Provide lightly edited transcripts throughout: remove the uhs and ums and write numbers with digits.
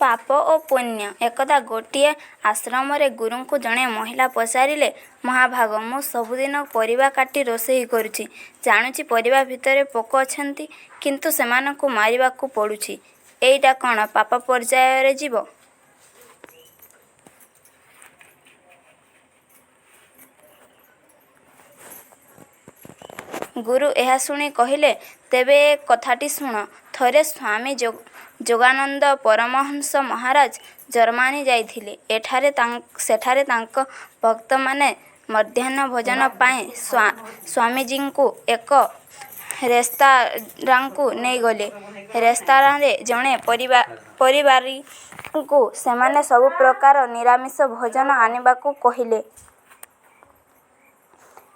ପାପ ଓ ପୁଣ୍ୟ। ଏକଦା ଗୋଟିଏ ଆଶ୍ରମରେ ଗୁରୁଙ୍କୁ ଜଣେ ମହିଳା ପଚାରିଲେ, ମହାଭାଗ, ମୁଁ ସବୁଦିନ ପରିବା କାଟି ରୋଷେଇ କରୁଛି। ଜାଣୁଛି ପରିବା ଭିତରେ ପୋକ ଅଛନ୍ତି, କିନ୍ତୁ ସେମାନଙ୍କୁ ମାରିବାକୁ ପଡ଼ୁଛି। ଏଇଟା କ'ଣ ପାପ ପର୍ଯ୍ୟାୟରେ ଯିବ? ଗୁରୁ ଏହା ଶୁଣି କହିଲେ, ତେବେ ଏ କଥାଟି ଶୁଣ। ଥରେ ସ୍ୱାମୀ ଯୋଗାନନ୍ଦ ପରମହଂସ ମହାରାଜ ଜର୍ମାନୀ ଯାଇଥିଲେ। ସେଠାରେ ତାଙ୍କ ଭକ୍ତମାନେ ମଧ୍ୟାହ୍ନ ଭୋଜନ ପାଇଁ ସ୍ୱାମୀଜୀଙ୍କୁ ଏକ ରେସ୍ତୋରାଁକୁ ନେଇଗଲେ। ରେସ୍ତୋରାଁରେ ଜଣେ ପରିବାରୀଙ୍କୁ ସେମାନେ ସବୁ ପ୍ରକାର ନିରାମିଷ ଭୋଜନ ଆଣିବାକୁ କହିଲେ।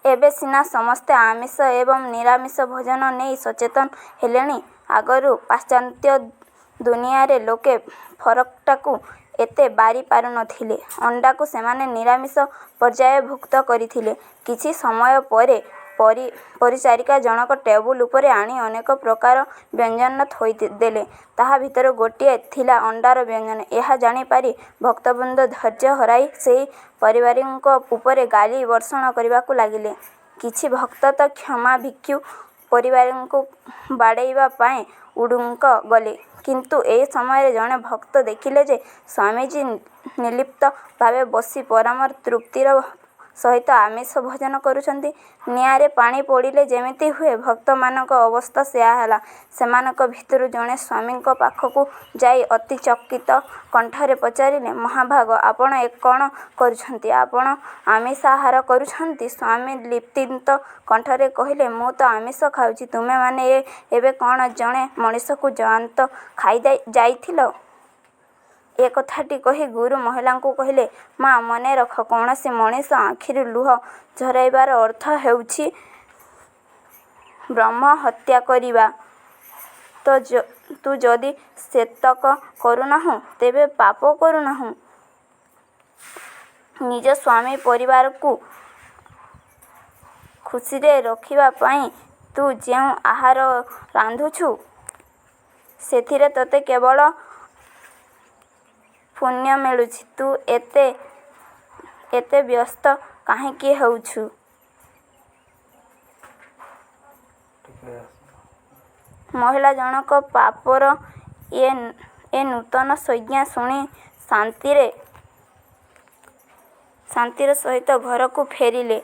ଏବେ ସିନା ସମସ୍ତେ ଆମିଷ ଏବଂ ନିରାମିଷ ଭୋଜନ ନେଇ ସଚେତନ ହେଲେଣି, ଆଗରୁ ପାଶ୍ଚାତ୍ୟ ଦୁନିଆରେ ଲୋକେ ଫରକଟାକୁ ଏତେ ବାରି ପାରୁନଥିଲେ। ଅଣ୍ଡାକୁ ସେମାନେ ନିରାମିଷ ପର୍ଯ୍ୟାୟଭୁକ୍ତ କରିଥିଲେ। କିଛି ସମୟ ପରେ ପରିଚାରିକା ଜଣକ ଟେବୁଲ ଉପରେ ଆଣି ଅନେକ ପ୍ରକାର ବ୍ୟଞ୍ଜନ ଥୋଇଦେଲେ। ତାହା ଭିତରୁ ଗୋଟିଏ ଥିଲା ଅଣ୍ଡାର ବ୍ୟଞ୍ଜନ। ଏହା ଜାଣିପାରି ଭକ୍ତବୃନ୍ଦ ଧୈର୍ଯ୍ୟ ହରାଇ ସେହି ପରିବାରୀଙ୍କ ଉପରେ ଗାଳି ବର୍ଷଣ କରିବାକୁ ଲାଗିଲେ। କିଛି ଭକ୍ତ ତ କ୍ଷମା ଭିକ୍ଷୁ ପରିବାରୀଙ୍କୁ ବାଡ଼େଇବା ପାଇଁ ଉଡୁଙ୍କ ଗଲେ। କିନ୍ତୁ ଏହି ସମୟରେ ଜଣେ ଭକ୍ତ ଦେଖିଲେ ଯେ ସ୍ୱାମୀଜୀ ନିର୍ଲିପ୍ତ ଭାବେ ବସି ପରମ ତୃପ୍ତିର ସହିତ ଆମିଷ ଭୋଜନ କରୁଛନ୍ତି। ନିଆଁରେ ପାଣି ପଡ଼ିଲେ ଯେମିତି ହୁଏ, ଭକ୍ତମାନଙ୍କ ଅବସ୍ଥା ସେୟା ହେଲା। ସେମାନଙ୍କ ଭିତରୁ ଜଣେ ସ୍ୱାମୀଙ୍କ ପାଖକୁ ଯାଇ ଅତି ଚକିତ କଣ୍ଠରେ ପଚାରିଲେ, ମହାଭାଗ, ଆପଣ ଏ କ'ଣ କରୁଛନ୍ତି? ଆପଣ ଆମିଷ ଆହାର କରୁଛନ୍ତି? ସ୍ୱାମୀ ଲିପ୍ତିତ କଣ୍ଠରେ କହିଲେ, ମୁଁ ତ ଆମିଷ ଖାଉଛି। ତୁମେମାନେ ଏବେ କ'ଣ ଜଣେ ମଣିଷକୁ ଜ୍ୟାନ୍ତ ଖାଇଯାଇଥିଲ? ଏ କଥାଟି କହି ଗୁରୁ ମହିଳାଙ୍କୁ କହିଲେ, ମା, ମନେ ରଖ, କୌଣସି ମଣିଷ ଆଖିରୁ ଲୁହ ଝରାଇବାର ଅର୍ଥ ହେଉଛି ବ୍ରହ୍ମ ହତ୍ୟା କରିବା। ତୁ ଯଦି ସେତକ କରୁନାହୁଁ, ତେବେ ପାପ କରୁନାହୁଁ। ନିଜ ସ୍ୱାମୀ ପରିବାରକୁ ଖୁସିରେ ରଖିବା ପାଇଁ ତୁ ଯେଉଁ ଆହାର ରାନ୍ଧୁଛୁ, ସେଥିରେ ତୋତେ କେବଳ ପୁଣ୍ୟ ମିଳୁଛି। ତୁ ଏତେ ବ୍ୟସ୍ତ କାହିଁକି ହେଉଛୁ? ମହିଳା ଜଣକ ପାପର ଏ ନୂତନ ସଂଜ୍ଞା ଶୁଣି ଶାନ୍ତିର ସହିତ ଘରକୁ ଫେରିଲେ।